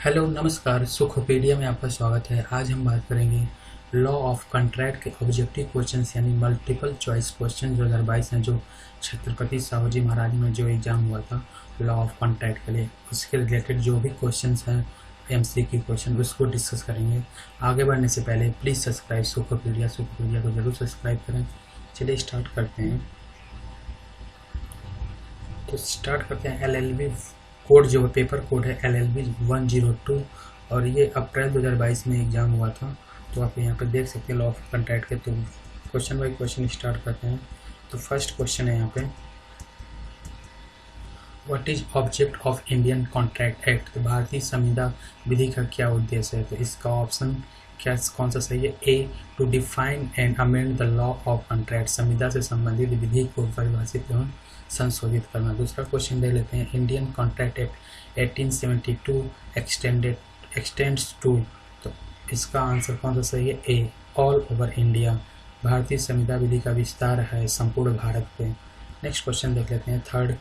Hello नमस्कार, सुखोपीडिया में आपका स्वागत है। आज हम बात करेंगे लॉ ऑफ कॉन्ट्रैक्ट के ऑब्जेक्टिव क्वेश्चंस यानी मल्टीपल चॉइस क्वेश्चन 2022 हैं, जो छत्रपति साहूजी महाराज में जो एग्जाम हुआ था लॉ ऑफ कॉन्ट्रैक्ट के लिए, उसके रिलेटेड जो भी क्वेश्चंस हैं एमसीक्यू क्वेश्चन, उसको डिस्कस करेंगे। आगे बढ़ने से पहले प्लीज़ सब्सक्राइब सुखोपीडिया को जरूर सब्सक्राइब करें। चलिए स्टार्ट करते हैं। तो स्टार्ट करते हैं। LLB कोड जो पेपर कोड है LLB 102 और ये अप्रैल 2022 में एग्जाम हुआ था। तो आप यहाँ पे देख सकते हैं लॉ ऑफ कॉन्ट्रैक्ट के। तो क्वेश्चन बाय क्वेश्चन स्टार्ट करते हैं। तो फर्स्ट क्वेश्चन है यहाँ पे, what is object of Indian contract act. तो भारतीय संविदा विधि का क्या उद्देश्य है। तो इसका ऑप्शन कौन सा सही है। A, to define and amend the law of contract, संविदा से संबंधित विधि को परिभाषित एवं संशोधित करना। दूसरा क्वेश्चन देख लेते हैं, Indian contract act 1872 extends to. तो इसका आंसर कौन सा सही है। ए, ऑल ओवर इंडिया, भारतीय संविदा विधि का विस्तार है संपूर्ण भारत पे। नेक्स्ट क्वेश्चन देख लेते हैं third,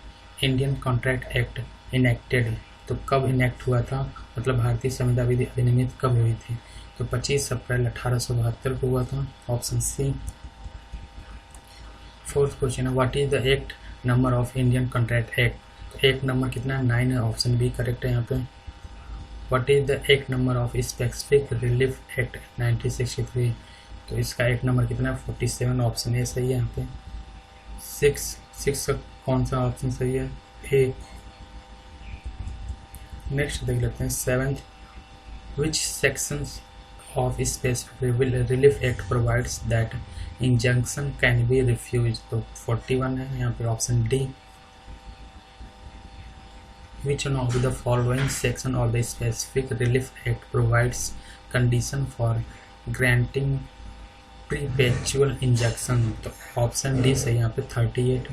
Indian contract act enacted. तो कब इनेक्ट हुआ था, मतलब भारतीय संविदा विधि अधिनियमित कब हुई थी। तो 25 अप्रैल 1872 को हुआ था, ऑप्शन सी। फोर्थ क्वेश्चन है, what is the act number of Indian contract act. तो एक नंबर कितना है, 9 है, ऑप्शन बी करेक्ट है यहाँ पे। What is the act number of specific relief act 1963। तो इसका एक्ट नंबर कितना है, 47, ऑप्शन ए सही है यहाँ पे। सिक्स का कौन सा ऑप्शन सही है, ए। नेक्स्ट देख लेते हैं seventh, which sections of specific relief act provides that injunction can be refused। तो 41 है यहाँ पे, option D. which one of the following section of the specific relief act provides condition for granting perpetual injunction। तो option D सही यहाँ पे 38।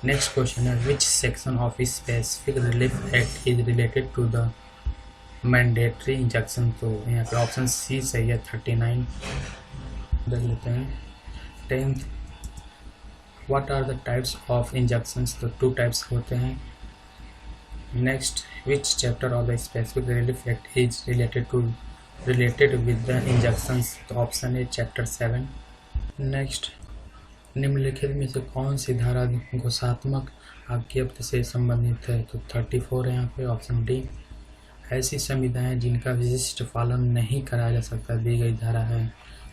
Next question है, which section of specific relief act is related to the mandatory injection. तो यहाँ पे option सी सही है 39। देख लेते हैं 10th, what are the types of injections. तो 2 टाइप्स होते हैं। Next, which chapter of the specific relief act is related with the injections. तो ऑप्शन ए चैप्टर 7। नेक्स्ट, निम्नलिखित में से कौन सी धारा घोषात्मक आज्ञप्ति से संबंधित है। तो 34 है यहाँ पे, ऑप्शन डी। ऐसी संविधाएं जिनका विशिष्ट पालन नहीं कराया जा सकता दी गई धारा है।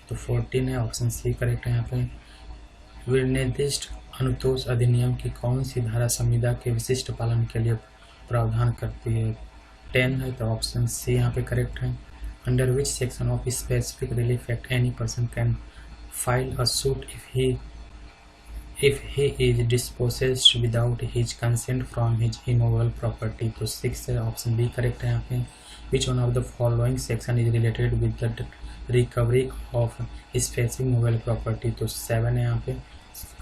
तो 14 है, ऑप्शन सी करेक्ट है यहाँ पे। विनिर्दिष्ट अनुतोष अधिनियम की कौन सी धारा संविदा के विशिष्ट पालन के लिए प्रावधान करती है। 10 है, तो ऑप्शन सी यहाँ पे करेक्ट है। Under which section of specific relief act any person can file a suit if he is dispossessed without his consent from his immovable property। तो 6 है, ऑप्शन बी करेक्ट है यहाँ पे। which one of the following section is related with the recovery of specific movable property। तो 7 है यहाँ पे,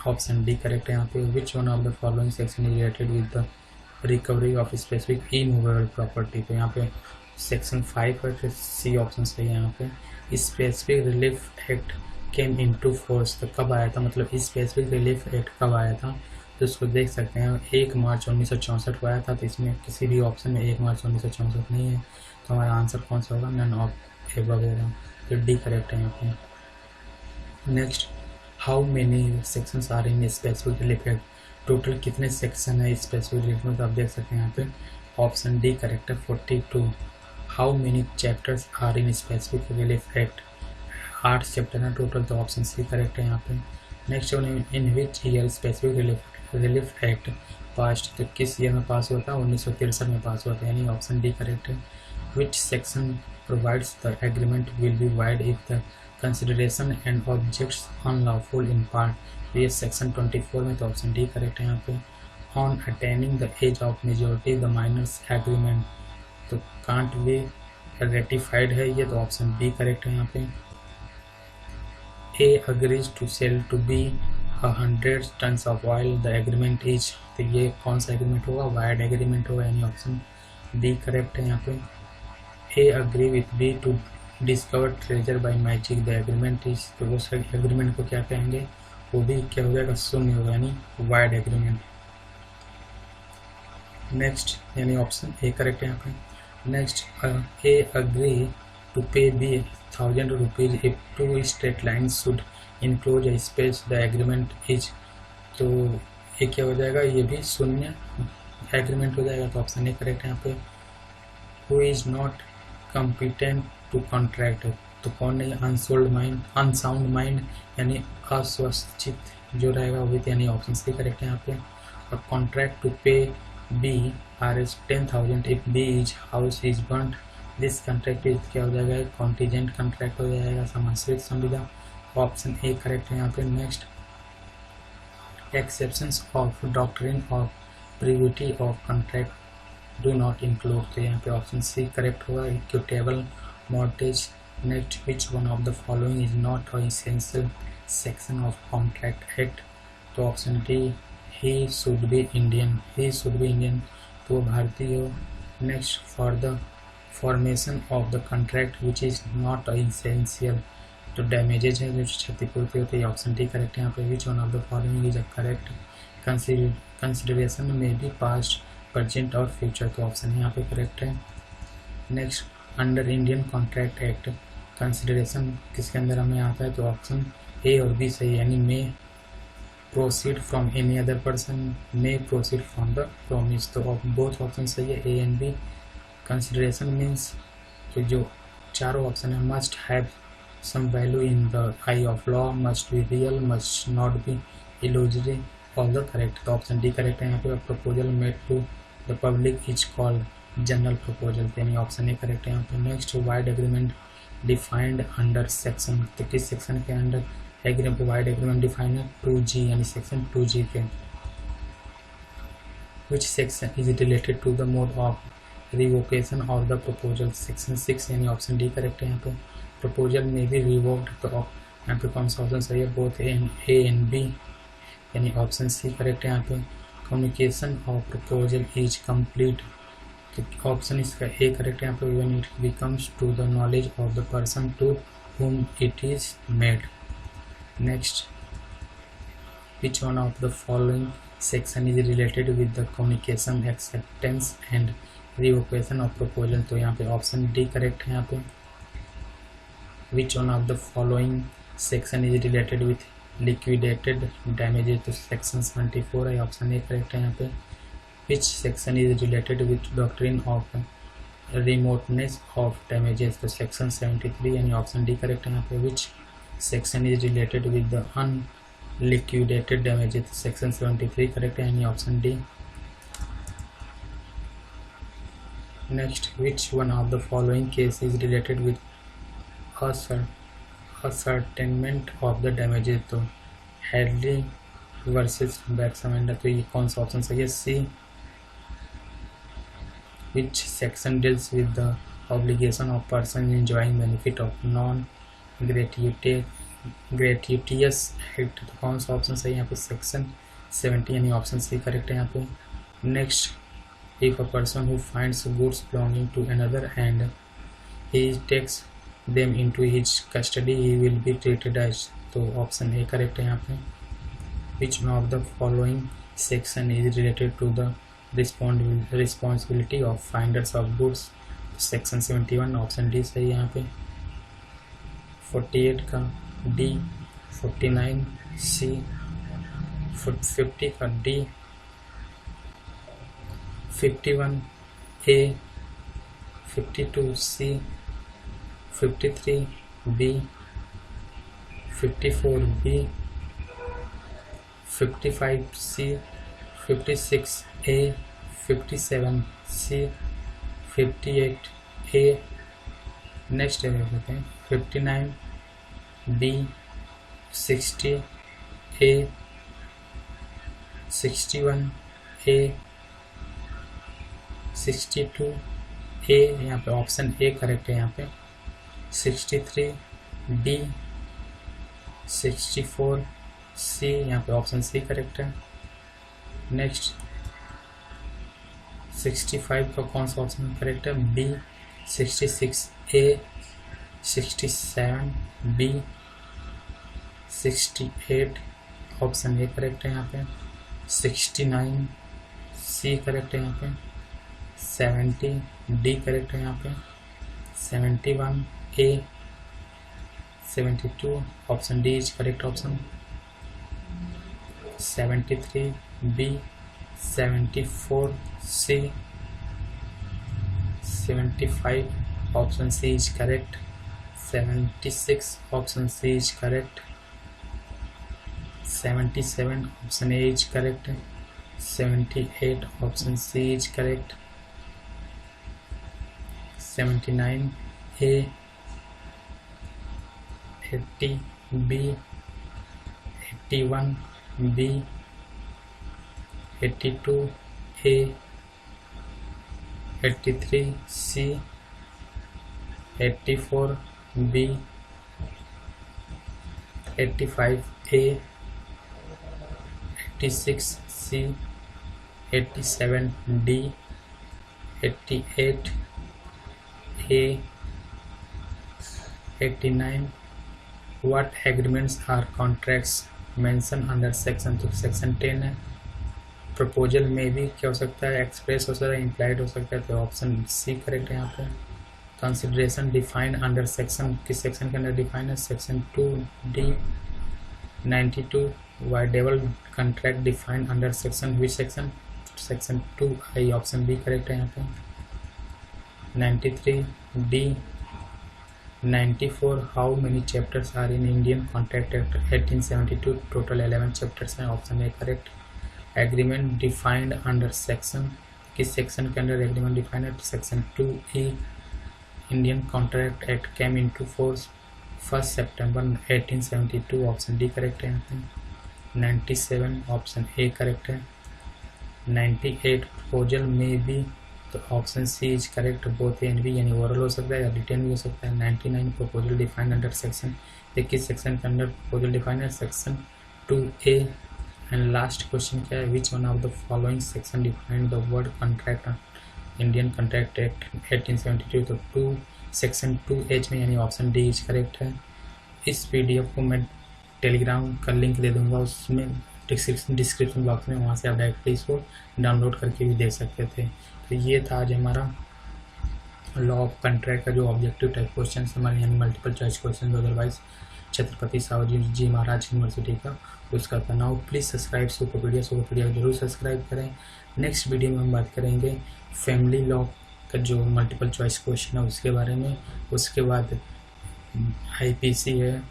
option D correct है यहाँ पे। which one of the following section is related with the recovery of specific immovable property। तो यहाँ पे सेक्शन 5 है, फिर सी ऑप्शन सही है यहाँ पे। Specific relief act came into force. तो कब आया था, मतलब स्पेसिफिक रिलीफ एक्ट कब आया था। तो इसको देख सकते हैं 1 मार्च 1964 को आया था। तो इसमें किसी भी ऑप्शन में 1 मार्च 1964 नहीं है। तो हमारा आंसर कौन सा होगा, नन ऑफ एबव होगा। तो डी करेक्ट है यहाँ पे। Next, how many sections are in specific relief act. Total कितने सेक्शन है स्पेसिफिक रिलीफ में। तो आप देख सकते हैं यहाँ पे ऑप्शन डी करेक्ट है 42। How many chapters are in specific relief act. 8 chapter है टोटल। तो ऑप्शन सी करेक्ट है यहाँ पे। Next, in which year specific relief act passed. तो किस ईयर में पास हुआ था, 1963 में पास हुआ था, यानी ऑप्शन डी करेक्ट है। Which section provides the agreement will be void if the consideration and objects unlawful in part. ये सेक्शन 24 में। तो ऑप्शन डी करेक्ट है यहाँ पे। On attaining the age of majority the minors agreement. तो can't be ratified है ये। तो ऑप्शन बी करेक्ट है यहाँ पे। A agrees to sell to B 100 tons of oil, the agreement is। तो ये कौन सा एग्रीमेंट होगा, वाइड एग्रीमेंट होगा, यानी ऑप्शन डी करेक्ट है यहाँ पे। A agree with B to discover treasure by magic, the agreement is। तो उस एग्रीमेंट को क्या कहेंगे, वो भी क्या हो जाएगा, शून्य होगा, यानी वाइड एग्रीमेंट। नेक्स्ट, यानी ऑप्शन ए करेक्ट है यहाँ पे। Next A agree to pay B 1000 rupees if two straight line should enclose a space the agreement is. तो ये क्या हो जाएगा, ये भी शून्य एग्रीमेंट हो जाएगा। तो ऑप्शन ए करेक्ट है यहाँ पे। Who is not competent to contract, तो कौन नहीं, अनसाउंड माइंड यानी अस्वस्थित जो रहेगा वो भी, यानी ऑप्शन सी करेक्ट है यहाँ पे। और contract to pay B R 10,000 if B is house is burned, this contract is क्या हो जाएगा, कॉन्टीजेंट कॉन्ट्रैक्ट हो जाएगा, समाश्रित संविदा। ऑप्शन ए करेक्ट है यहाँ पे। Next exceptions of doctrine of privity of contract do not include, तो यहाँ पे ऑप्शन सी करेक्ट होगा, equitable mortgage. Next which one of the following is not a essential section of contract act, तो option D he should be Indian, he should be Indian, तो वो भारतीय हो। Next for the formation of the contract which is not essential, तो damages है जो क्षतिपूर्ति होती है, ऑप्शन डी करेक्ट है यहाँ पे। विच one of the following is a correct consideration में बी पास्ट प्रेजेंट और फ्यूचर, तो ऑप्शन यहाँ पे करेक्ट है। Next under Indian contract act consideration किसके अंदर हमें आता है, तो ऑप्शन ए और बी सही है, यानी may proceed from any other person, may proceed from the promise, तो बोथ ऑप्शन सही है, A and B. Consideration means तो जो चारों ऑप्शन है, must have some value in the eye of law, must be real, must not be illusory, all the correct, तो option D correct है यहाँ पे। Proposal made to the public is called general proposal, यानी option A correct है यहाँ पे। Next void agreement defined under section, तो किस सेक्शन के under agreement void agreement defined है, 2G यानी सेक्शन 2G के। Which section is related to the mode of revocation of the proposal, section 6 यानी ऑप्शन डी करेक्ट है यहाँ पे। प्रपोजल में भी रिवोक्ड, तो यहाँ पे कौन सा ऑप्शन सही है, बोथ ए एंड बी, यानी ऑप्शन सी करेक्ट है यहाँ पे। Communication of proposal is complete, तो ऑप्शन इसका ए करेक्ट है यहाँ पे। When it becomes to the knowledge of the person to whom it is made. Next, which one of the following section is related with the communication, acceptance and revocation of proposal, तो यहाँ पे option D correct है यहाँ पे। Which one of the following section is related with liquidated damages, तो section 74 है, option A correct है यहाँ पे। Which section is related with doctrine of remoteness of damages, तो सेक्शन 73 यानी ऑप्शन डी करेक्ट है यहाँ पे। Which section is related with the unliquidated damages, तो सेक्शन 73 करेक्ट है यानी option D. Next, which one of the following case is related with ascertainment of the damages, तो Headley versus बैक्समेंडर, तो ये कौन सा ऑप्शन सही है, सी। Which section deals with the obligation of person enjoying benefit of non gratuitous act, तो कौन सा ऑप्शन सही है यहाँ पे, सेक्शन 70 यानी ऑप्शन सी करेक्ट है यहाँ पे। Next, if a person who finds goods belonging to another and he takes them into his custody, he will be treated as, तो ऑप्शन ए करेक्ट है यहाँ पे। Which one of the following section is related to the responsibility of finders of goods, section 71 option D सही है यहाँ पे। 48 का D, 49 सी, 50 का डी, 51 ए, 52 सी, 53 बी, 54 बी, 55 सी, 56 ए, 57 सी, 58 ए। नेक्स्ट है देखते हैं 59 बी, 60 ए, 61 ए, 62 ए, यहाँ पे ऑप्शन ए करेक्ट है यहाँ पे। 63 डी, 64 सी, यहाँ पे ऑप्शन सी करेक्ट है। नेक्स्ट 65 का कौन सा ऑप्शन करेक्ट है, B. 66 A, 67 B, 68 option A correct है यहाँ पे। 69 सी करेक्ट है यहाँ पे। 70 डी करेक्ट है यहाँ पे, 71 A, 72 option D is correct option, 73 B, 74 C, 75 option C is correct, 76 option C is correct, 77 option A is correct, 78 option C is correct, 79 A, 80 B, 81 B, 82 A, 83 C, 84 B, 85 A, 86 C, 87 D, 88 A, 89 what agreements are contracts mentioned under section, तो section 10 है। Proposal में भी क्या हो सकता है, express हो सकता है, इम्प्लाइड हो सकता है, तो ऑप्शन सी करेक्ट है यहाँ पे। कंसिडरेशन डिफाइंड अंडर सेक्शन, किस सेक्शन के अंदर डिफाइंड है, section 2D। 92 voidable contract defined under section, which section, section 2I, option B correct है यहाँ पे। 93D। 94 how many chapters are in Indian contract act 1872, total 11 chapters हैं, option A correct. Agreement defined under section, किस section के अंदर agreement defined है, section 2E। Indian contract act came into force 1 सितंबर 1872, option D correct है यहाँ पे। 97 option A correct है। 98 proposal में भी, तो option C is correct, both A and B, यानी ओरल हो सकता है या रिटर्न भी हो सकता है। 99 प्रपोजल डिफाइंड अंडर सेक्शन, किस सेक्शन के अंदर प्रपोजल डिफाइंड है, section 2A। And last question क्या है, विच one of the following section defined the void contract, Indian contract act 1872, तो सेक्शन 2H में, यानी ऑप्शन डी इज करेक्ट है। इस PDF को मैं टेलीग्राम का लिंक दे दूंगा, उसमें डिस्क्रिप्शन बॉक्स में, वहाँ से आप डायरेक्टली इसको डाउनलोड करके भी देख सकते थे। तो ये था आज हमारा लॉ ऑफ कॉन्ट्रैक्ट का जो ऑब्जेक्टिव टाइप क्वेश्चन हमारे, यानी multiple choice question, otherwise Chhatrapati Shivaji ji Maharaj university का, उसका था। नाउ प्लीज़ सब्सक्राइब सुपरपीडिया जरूर सब्सक्राइब करें। नेक्स्ट वीडियो में हम बात करेंगे फैमिली लॉ का जो मल्टीपल चॉइस क्वेश्चन है उसके बारे में, उसके बाद IPC है,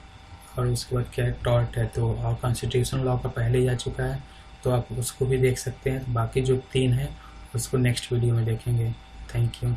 और उसके बाद क्या है, टॉर्ट है। तो और कॉन्स्टिट्यूशन लॉ का पहले ही आ चुका है, तो आप उसको भी देख सकते हैं। तो बाकी जो 3 है उसको नेक्स्ट वीडियो में देखेंगे। Thank you.